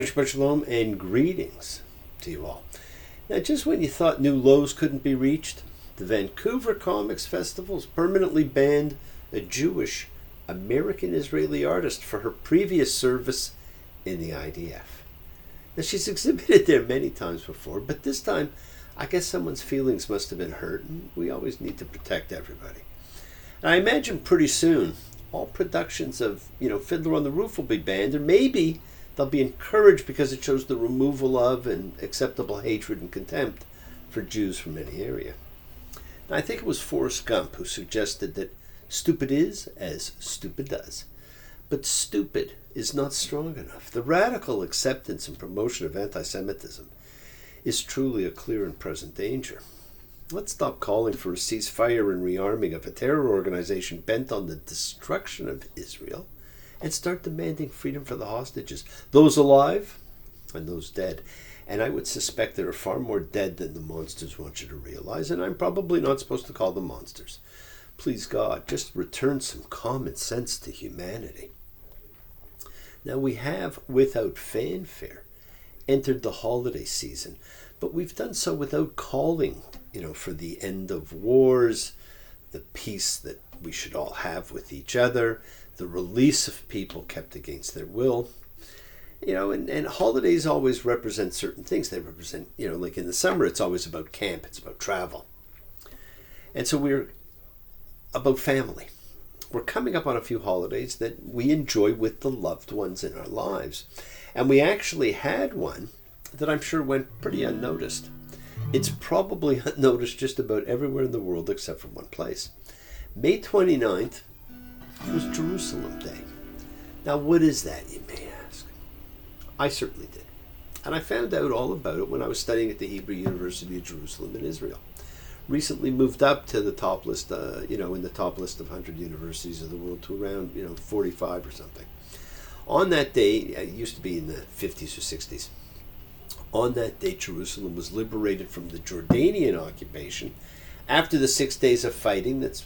Shabbat Shalom and greetings to you all. Now, just when you thought new lows couldn't be reached, the Vancouver Comics Festival has permanently banned a Jewish American-Israeli artist for her previous service in the IDF. Now, she's exhibited there many times before, but this time, I guess someone's feelings must have been hurt, and we always need to protect everybody. And I imagine pretty soon, all productions of, Fiddler on the Roof will be banned, or maybe they'll be encouraged because it shows the removal of and acceptable hatred and contempt for Jews from any area. Now, I think it was Forrest Gump who suggested that stupid is as stupid does. But stupid is not strong enough. The radical acceptance and promotion of anti-Semitism is truly a clear and present danger. Let's stop calling for a ceasefire and rearming of a terror organization bent on the destruction of Israel and start demanding freedom for the hostages, those alive and those dead. And I would suspect there are far more dead than the monsters want you to realize, and I'm probably not supposed to call them monsters. Please God, just return some common sense to humanity. Now, we have, without fanfare, entered the holiday season, but we've done so without calling, for the end of wars, the peace that we should all have with each other, the release of people kept against their will. And holidays always represent certain things. They represent, like in the summer, it's always about camp, it's about travel. And so we're about family. We're coming up on a few holidays that we enjoy with the loved ones in our lives. And we actually had one that I'm sure went pretty unnoticed. It's probably unnoticed just about everywhere in the world except for one place. May 29th was Jerusalem Day. Now, what is that, you may ask? I certainly did. And I found out all about it when I was studying at the Hebrew University of Jerusalem in Israel. Recently moved up to the top list, in the top list of 100 universities of the world to around, 45 or something. On that day, it used to be in the 50s or 60s. On that day, Jerusalem was liberated from the Jordanian occupation after the 6 days of fighting that's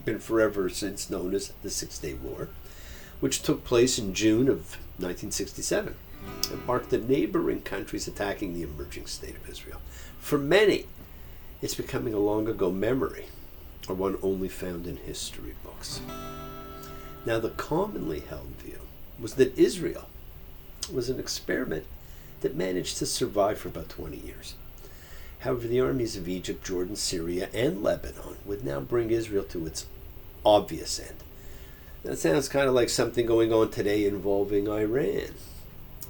been forever since known as the Six-Day War, which took place in June of 1967. It marked the neighboring countries attacking the emerging state of Israel. For many, it's becoming a long ago memory, or one only found in history books. Now, the commonly held view was that Israel was an experiment that managed to survive for about 20 years. However, the armies of Egypt, Jordan, Syria, and Lebanon would now bring Israel to its obvious end. That sounds kind of like something going on today involving Iran.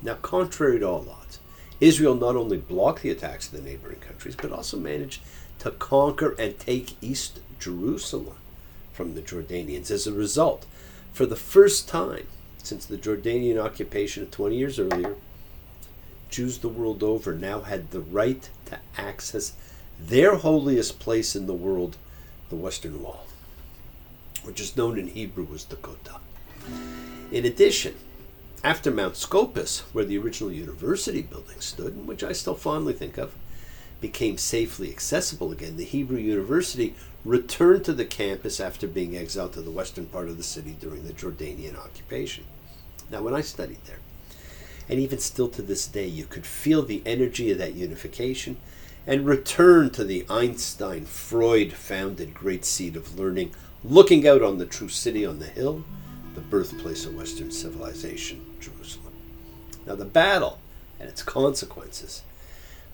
Now, contrary to all odds, Israel not only blocked the attacks of the neighboring countries, but also managed to conquer and take East Jerusalem from the Jordanians. As a result, for the first time since the Jordanian occupation of 20 years earlier, Jews the world over now had the right to access their holiest place in the world, the Western Wall, which is known in Hebrew as the Kota. In addition, after Mount Scopus, where the original university building stood, and which I still fondly think of, became safely accessible again, the Hebrew University returned to the campus after being exiled to the western part of the city during the Jordanian occupation. Now, when I studied there, and even still to this day, you could feel the energy of that unification and return to the Einstein, Freud-founded great seat of learning, looking out on the true city on the hill, the birthplace of Western civilization, Jerusalem. Now, the battle and its consequences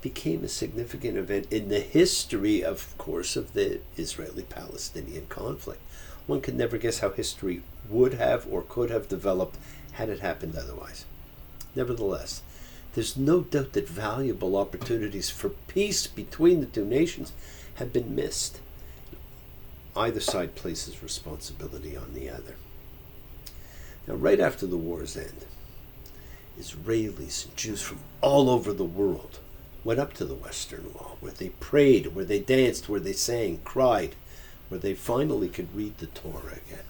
became a significant event in the history, of course, of the Israeli-Palestinian conflict. One could never guess how history would have or could have developed had it happened otherwise. Nevertheless, there's no doubt that valuable opportunities for peace between the two nations have been missed. Either side places responsibility on the other. Now, right after the war's end, Israelis and Jews from all over the world went up to the Western Wall, where they prayed, where they danced, where they sang, cried, where they finally could read the Torah again.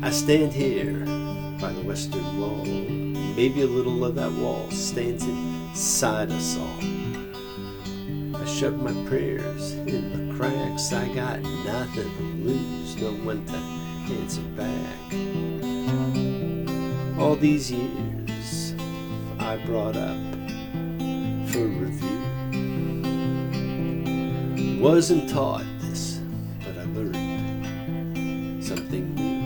I stand here by the Western Wall. Maybe a little of that wall stands inside us all. I shove my prayers in the cracks. I got nothing to lose, no one to answer back. All these years I brought up for review. Wasn't taught this, but I learned something new.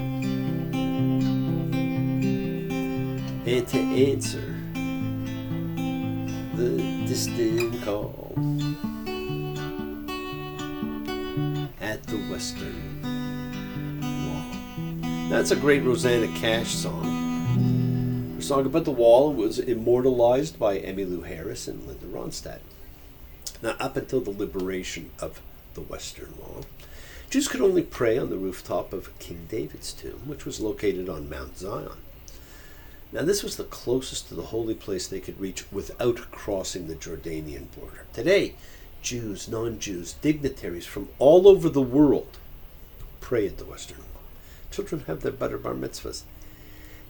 And to answer the distant call at the Western Wall. That's a great Rosanna Cash song. Her song about the wall was immortalized by Emmylou Harris and Linda Ronstadt. Now, up until the liberation of the Western Wall, Jews could only pray on the rooftop of King David's tomb, which was located on Mount Zion. Now, this was the closest to the holy place they could reach without crossing the Jordanian border. Today, Jews, non-Jews, dignitaries from all over the world pray at the Western Wall. Children have their bar mitzvahs.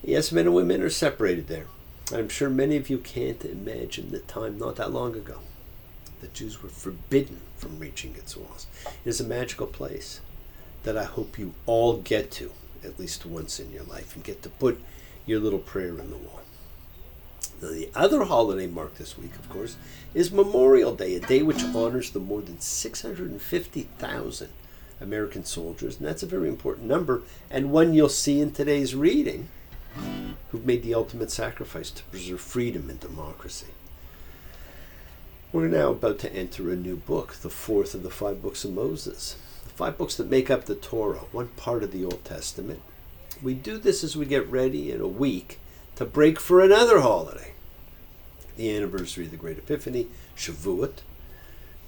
Yes, men and women are separated there. I'm sure many of you can't imagine the time not that long ago that Jews were forbidden from reaching its walls. It is a magical place that I hope you all get to at least once in your life and get to put your little prayer in the wall. Now, the other holiday marked this week, of course, is Memorial Day, a day which honors the more than 650,000 American soldiers, and that's a very important number, and one you'll see in today's reading, who've made the ultimate sacrifice to preserve freedom and democracy. We're now about to enter a new book, the fourth of the 5 books of Moses, the 5 books that make up the Torah, one part of the Old Testament. We do this as we get ready in a week to break for another holiday, the anniversary of the Great Epiphany, Shavuot,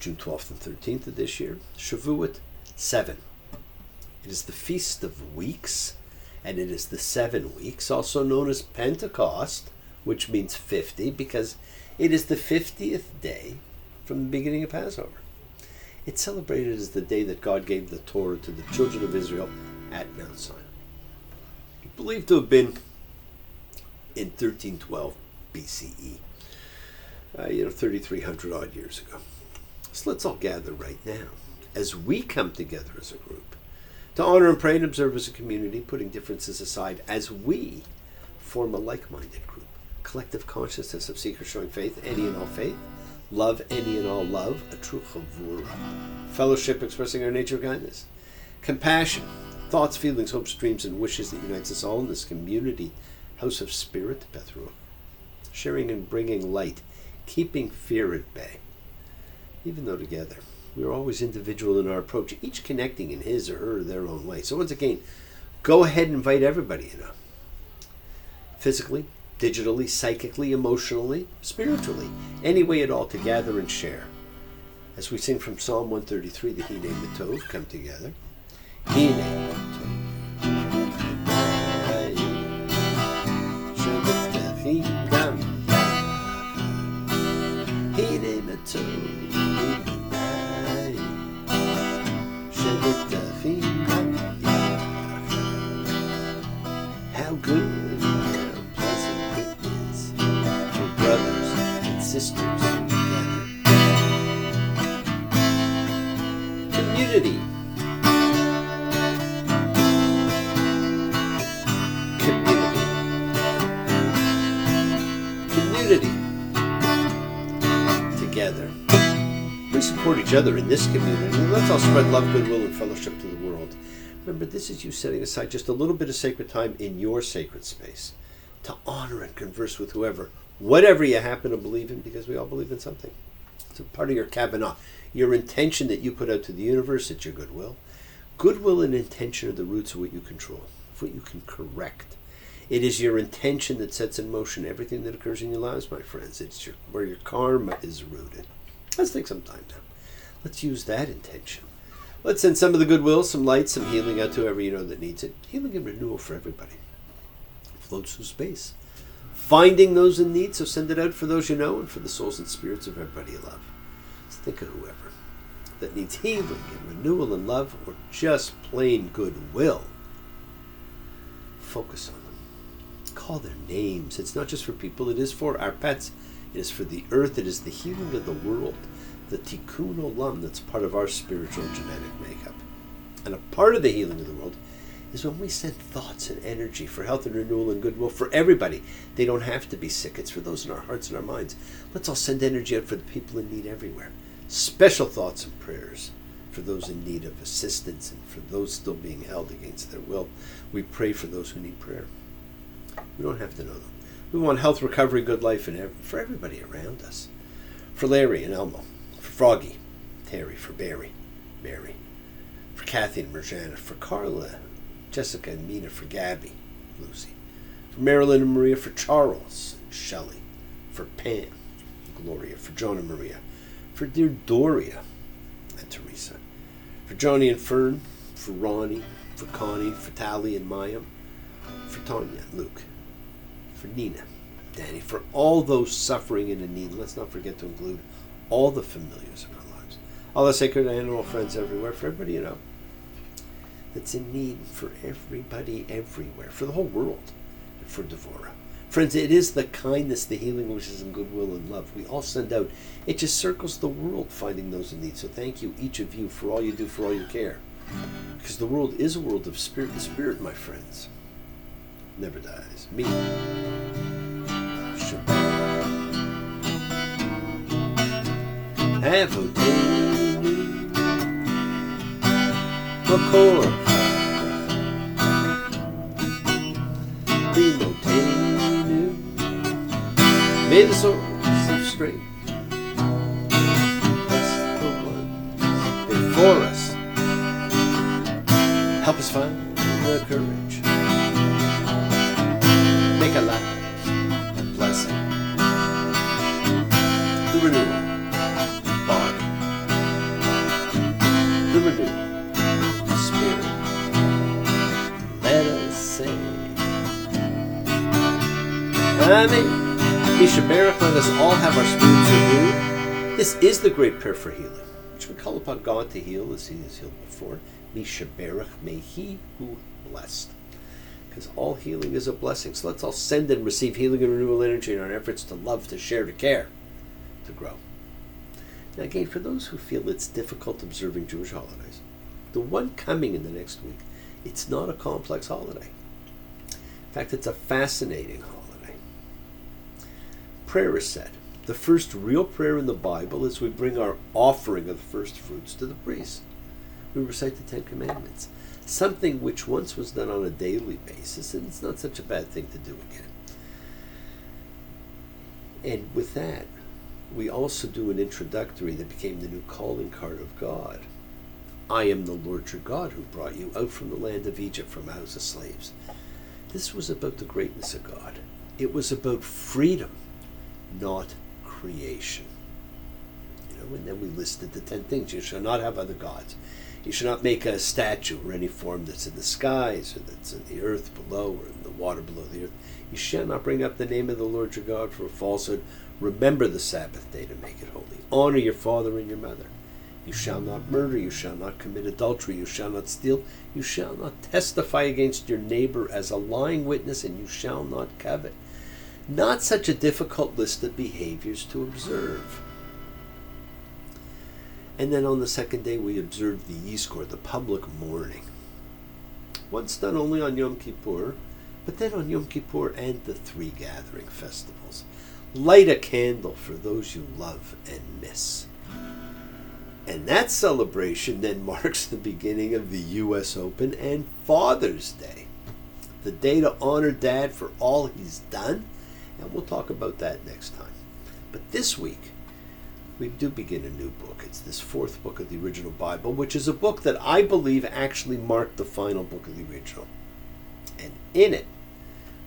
June 12th and 13th of this year, Shavuot 7. It is the Feast of Weeks, and it is the 7 weeks, also known as Pentecost, which means 50, because it is the 50th day from the beginning of Passover. It's celebrated as the day that God gave the Torah to the children of Israel at Mount Sinai. Believed to have been in 1312 BCE, 3,300 odd years ago. So let's all gather right now as we come together as a group to honor and pray and observe as a community, putting differences aside as we form a like-minded group, collective consciousness of seekers showing faith, any and all faith, love, any and all love, a true chavura, fellowship expressing our nature of kindness, compassion, thoughts, feelings, hopes, dreams, and wishes that unites us all in this community, house of spirit, Beth Ruach, sharing and bringing light, keeping fear at bay. Even though together, we are always individual in our approach, each connecting in his or her their own way. So once again, go ahead and invite everybody in. Physically, digitally, psychically, emotionally, spiritually, any way at all to gather and share. As we sing from Psalm 133, the Hine Matov, come together. Hine Matov. How good and how pleasant it is for brothers and sisters together. Community. Community. Together. We support each other in this community, and let's all spread love, goodwill, and fellowship to the world. Remember, this is you setting aside just a little bit of sacred time in your sacred space to honor and converse with whoever, whatever you happen to believe in, because we all believe in something. It's a part of your kavanah, your intention that you put out to the universe. It's your goodwill. Goodwill and intention are the roots of what you control, of what you can correct. It is your intention that sets in motion everything that occurs in your lives, my friends. It's where your karma is rooted. Let's take some time now. Let's use that intention. Let's send some of the goodwill, some light, some healing out to whoever you know that needs it. Healing and renewal for everybody. Floats through space. Finding those in need, so send it out for those you know and for the souls and spirits of everybody you love. Let's think of whoever that needs healing and renewal and love, or just plain goodwill. Focus on them. Call their names. It's not just for people, it is for our pets. It is for the earth. It is the healing of the world. the tikkun olam that's part of our spiritual genetic makeup. And a part of the healing of the world is when we send thoughts and energy for health and renewal and goodwill for everybody. They don't have to be sick. It's for those in our hearts and our minds. Let's all send energy out for the people in need everywhere. Special thoughts and prayers for those in need of assistance and for those still being held against their will. We pray for those who need prayer. We don't have to know them. We want health, recovery, good life for everybody around us. For Larry and Elmo. For Froggy, Terry, for Barry, Mary. For Kathy and Marjana. For Carla, Jessica and Mina. For Gabby, Lucy. For Marilyn and Maria. For Charles and Shelley. For Pam, Gloria. For Joan and Maria. For dear Doria and Teresa. For Johnny and Fern. For Ronnie. For Connie. For Tally and Maya. For Tanya and Luke. For Nina, Danny. For all those suffering and in need. Let's not forget to include all the familiars in our lives. All the sacred animal friends everywhere. For everybody you know that's in need. For everybody everywhere. For the whole world. And for Devora. Friends, it is the kindness, the healing wishes, and goodwill and love we all send out. It just circles the world finding those in need. So thank you, each of you, for all you do, for all you care. Because the world is a world of spirit. The spirit, my friends, never dies. Me. Avotenu. Makor. Limotenu. May the source of strength bless the ones before us. Help us find the courage. Make a life and blessing. The renewal body. The renewal spirit. Let us say, Amen. Mishaberach, let us all have our spirits renewed. This is the great prayer for healing, which we call upon God to heal as He has healed before. Mishaberach, may He who blessed. Because all healing is a blessing. So let's all send and receive healing and renewal energy in our efforts to love, to share, to care, to grow. Now again, for those who feel it's difficult observing Jewish holidays, the one coming in the next week, it's not a complex holiday. In fact, it's a fascinating holiday. Prayer is said. The first real prayer in the Bible is we bring our offering of the first fruits to the priest. We recite the Ten Commandments. Something which once was done on a daily basis, and it's not such a bad thing to do again. And with that, we also do an introductory that became the new calling card of God. I am the Lord your God who brought you out from the land of Egypt from a house of slaves. This was about the greatness of God. It was about freedom, not creation. And then we listed the 10 things. You shall not have other gods. You shall not make a statue or any form that's in the skies or that's in the earth below or in the water below the earth. You shall not bring up the name of the Lord your God for a falsehood. Remember the Sabbath day to make it holy. Honor your father and your mother. You shall not murder. You shall not commit adultery. You shall not steal. You shall not testify against your neighbor as a lying witness, and you shall not covet. Not such a difficult list of behaviors to observe. And then on the second day we observed the Yizkor, the public mourning. Once done only on Yom Kippur, but then on Yom Kippur and the 3 gathering festivals. Light a candle for those you love and miss. And that celebration then marks the beginning of the U.S. Open and Father's Day. The day to honor Dad for all he's done, and we'll talk about that next time. But this week, we do begin a new book. It's this 4th book of the original Bible, which is a book that I believe actually marked the final book of the original. And in it,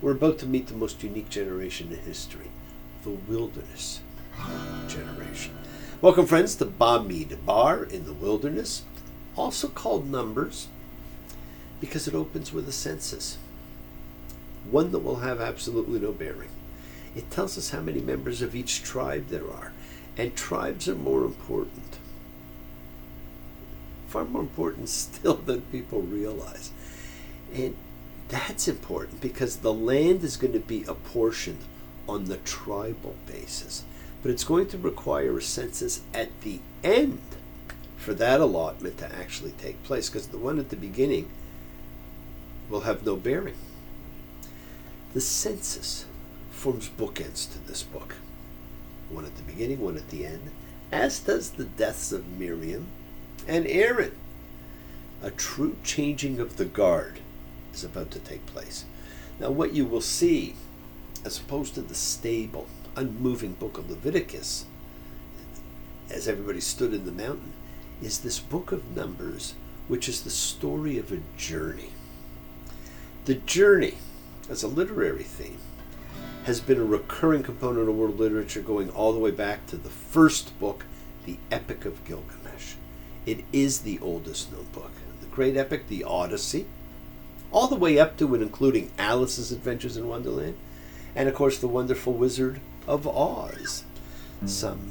we're about to meet the most unique generation in history, the wilderness generation. Welcome, friends, to Bamidbar in the wilderness, also called Numbers, because it opens with a census, one that will have absolutely no bearing. It tells us how many members of each tribe there are. And tribes are more important. Far more important still than people realize. And that's important because the land is going to be apportioned on the tribal basis. but it's going to require a census at the end for that allotment to actually take place, because the one at the beginning will have no bearing. The census forms bookends to this book. One at the beginning, one at the end, as does the deaths of Miriam and Aaron. A true changing of the guard is about to take place. Now, what you will see, as opposed to the stable, unmoving book of Leviticus, as everybody stood in the mountain, is this book of Numbers, which is the story of a journey. The journey, as a literary theme, has been a recurring component of world literature going all the way back to the first book, the Epic of Gilgamesh. It is the oldest known book. The great epic, the Odyssey, all the way up to and including Alice's Adventures in Wonderland, and of course the Wonderful Wizard of Oz. Somewhere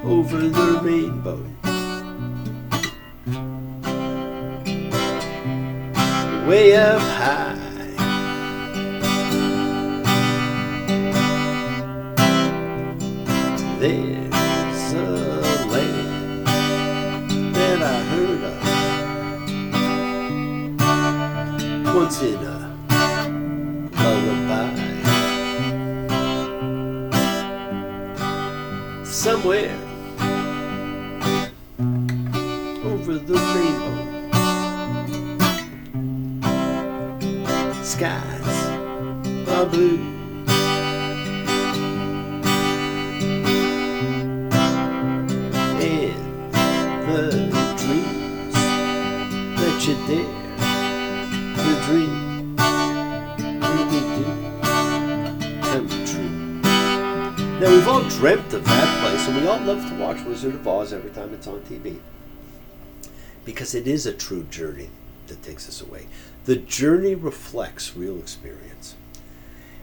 over the rainbow, way up high, there's a land that I heard of once in a lullaby. Somewhere over the rainbow, skies are blue, and the dreams that you dare to dream really do come true. Now, we've all dreamt of that place, and we all love to watch Wizard of Oz every time it's on TV, because it is a true journey that takes us away. The journey reflects real experience,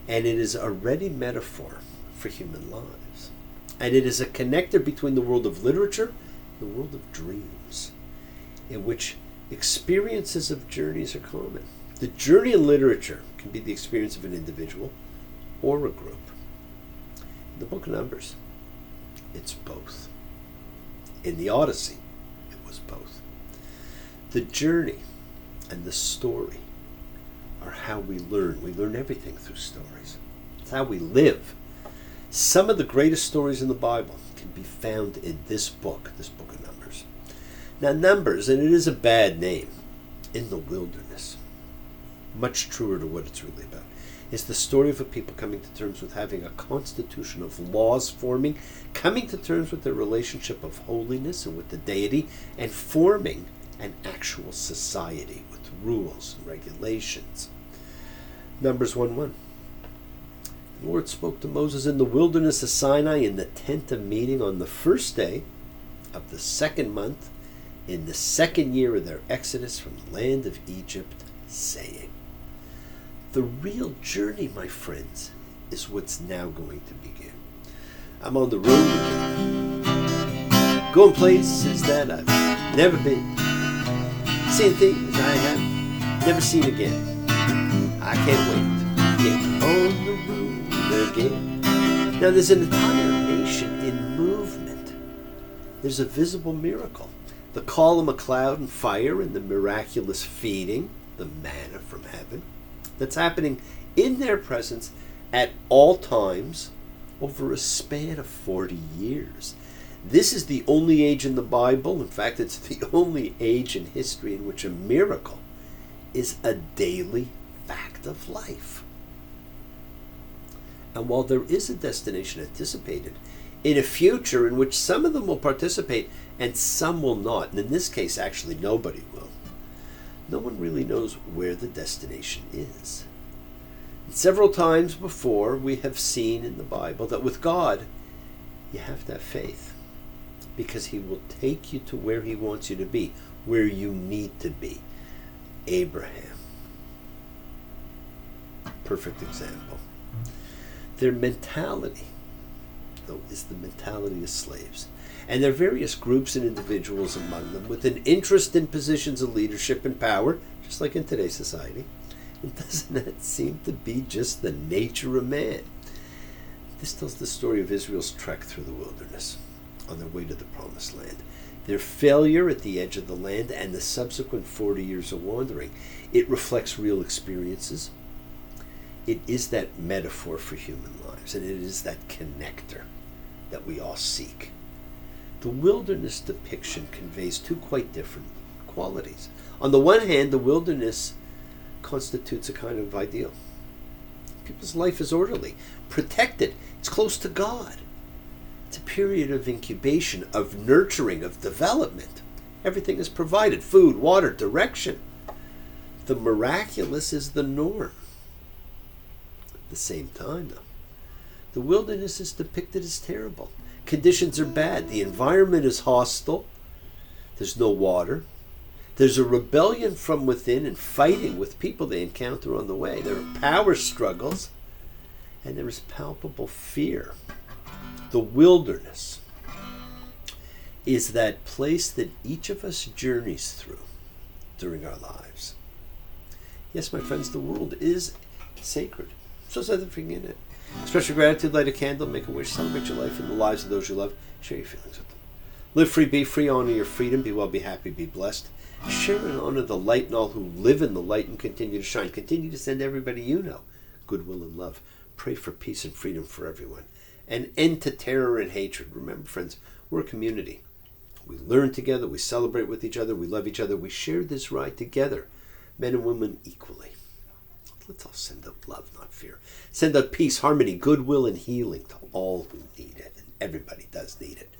and it is a ready metaphor for human lives. And it is a connector between the world of literature and the world of dreams, in which experiences of journeys are common. The journey in literature can be the experience of an individual or a group. In the book of Numbers, it's both. In the Odyssey, it was both. The journey and the story are how we learn. We learn everything through stories. It's how we live. Some of the greatest stories in the Bible can be found in this book of Numbers. Now, Numbers, and it is a bad name, in the wilderness, much truer to what it's really about, is the story of a people coming to terms with having a constitution of laws forming, coming to terms with their relationship of holiness and with the deity, and forming an actual society with rules and regulations. Numbers 1:1. The Lord spoke to Moses in the wilderness of Sinai in the tent of meeting on the first day of the second month in the second year of their exodus from the land of Egypt, saying. The real journey, my friends, is what's now going to begin. I'm on the road again, going places that I've never been, seeing things I have never seen again. I can't wait to get on the road again. Now, there's an entire nation in movement. There's a visible miracle. The column of cloud and fire and the miraculous feeding, the manna from heaven, that's happening in their presence at all times over a span of 40 years. This is the only age in the Bible, in fact, it's the only age in history in which a miracle is a daily fact of life. And while there is a destination anticipated, in a future in which some of them will participate and some will not, and in this case actually nobody will, no one really knows where the destination is. And several times before we have seen in the Bible that with God you have to have faith, because he will take you to where he wants you to be, where you need to be. Abraham, perfect example. Their mentality, though, is the mentality of slaves. And there are various groups and individuals among them with an interest in positions of leadership and power, just like in today's society, Doesn't that seem to be just the nature of man? This tells the story of Israel's trek through the wilderness on their way to the promised land. Their failure at the edge of the land and the subsequent 40 years of wandering. It reflects real experiences. It is that metaphor for human lives, and it is that connector that we all seek. The wilderness depiction conveys two quite different qualities. On the one hand, the wilderness constitutes a kind of ideal. People's life is orderly, protected, it's close to God. It's a period of incubation, of nurturing, of development. Everything is provided: food, water, direction. The miraculous is the norm. At the same time, though, the wilderness is depicted as terrible. Conditions are bad. The environment is hostile. There's no water. There's a rebellion from within and fighting with people they encounter on the way. There are power struggles, and there is palpable fear. The wilderness is that place that each of us journeys through during our lives. Yes, my friends, the world is sacred. So is everything in it. Express your gratitude, light a candle, make a wish, celebrate your life and the lives of those you love. Share your feelings with them. Live free, be free, honor your freedom, be well, be happy, be blessed. Share and honor the light and all who live in the light and continue to shine. Continue to send everybody you know goodwill and love. Pray for peace and freedom for everyone. An end to terror and hatred. Remember, friends, we're a community. We learn together, we celebrate with each other, we love each other, we share this ride together, men and women equally. Let's all send out love, not fear. Send out peace, harmony, goodwill, and healing to all who need it. And everybody does need it.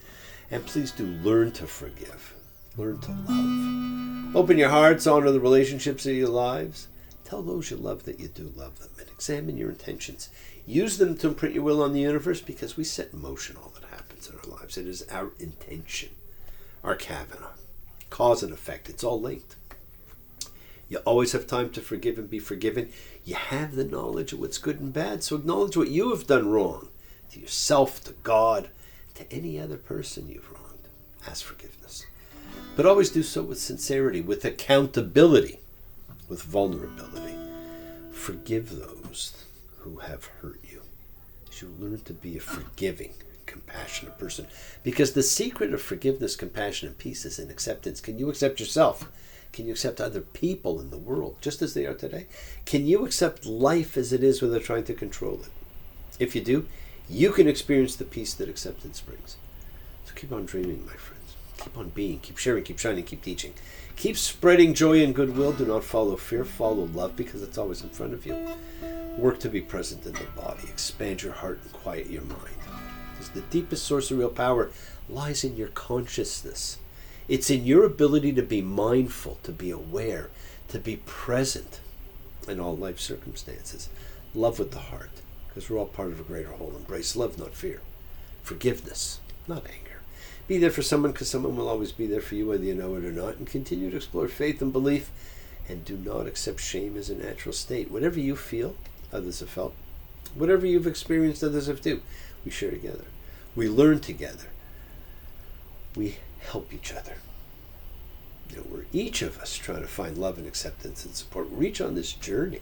And please do learn to forgive. Learn to love. Open your hearts, honor the relationships of your lives. Tell those you love that you do love them. And examine your intentions. Use them to imprint your will on the universe, because we set in motion all that happens in our lives. It is our intention, our Kavana. Cause and effect. It's all linked. You always have time to forgive and be forgiven. You have the knowledge of what's good and bad, so acknowledge what you have done wrong to yourself, to God, to any other person you've wronged. Ask forgiveness. But always do so with sincerity, with accountability, with vulnerability. Forgive those who have hurt you, as you learn to be a forgiving, compassionate person. Because the secret of forgiveness, compassion, and peace is in acceptance. Can you accept yourself? Can you accept other people in the world just as they are today? Can you accept life as it is without trying to control it? If you do, you can experience the peace that acceptance brings. So keep on dreaming, my friends. Keep on being, keep sharing, keep shining, keep teaching. Keep spreading joy and goodwill. Do not follow fear, follow love, because it's always in front of you. Work to be present in the body. Expand your heart and quiet your mind. Because the deepest source of real power lies in your consciousness. It's in your ability to be mindful, to be aware, to be present in all life circumstances. Love with the heart, because we're all part of a greater whole. Embrace love, not fear. Forgiveness, not anger. Be there for someone, because someone will always be there for you, whether you know it or not. And continue to explore faith and belief, and do not accept shame as a natural state. Whatever you feel, others have felt. Whatever you've experienced, others have too. We share together. We learn together. We help each other. You know, we're each of us trying to find love and acceptance and support. We're each on this journey.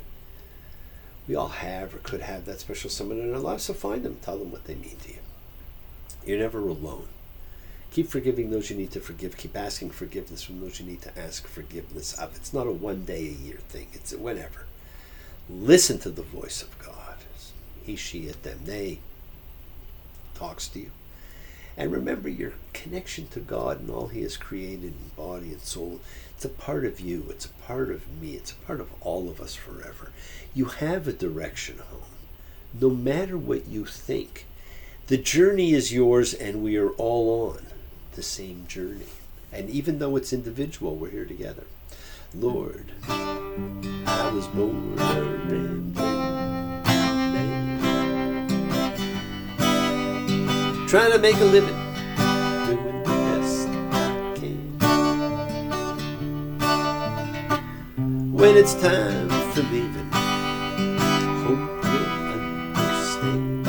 We all have or could have that special someone in our lives, so find them. Tell them what they mean to you. You're never alone. Keep forgiving those you need to forgive. Keep asking forgiveness from those you need to ask forgiveness of. It's not a one-day-a-year thing. It's whenever. Listen to the voice of God. He, she, it, them, they talks to you. And remember your connection to God and all He has created in body and soul. It's a part of you. It's a part of me. It's a part of all of us forever. You have a direction home. No matter what you think, the journey is yours, and we are all on the same journey. And even though it's individual, we're here together. Lord, I was born a rambling man, trying to make a living, doing the best I can. When it's time for leaving, hope you'll understand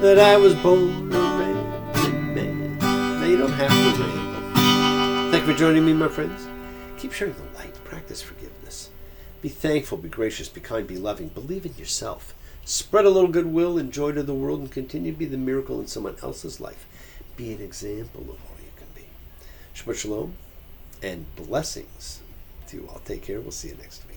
that I was born a rambling man. Now you don't have to ramble. Thank you for joining me, my friends. Keep sharing the light. Practice forgiveness. Be thankful, be gracious, be kind, be loving. Believe in yourself. Spread a little goodwill and joy to the world and continue to be the miracle in someone else's life. Be an example of all you can be. Shabbat shalom and blessings to you all. Take care. We'll see you next week.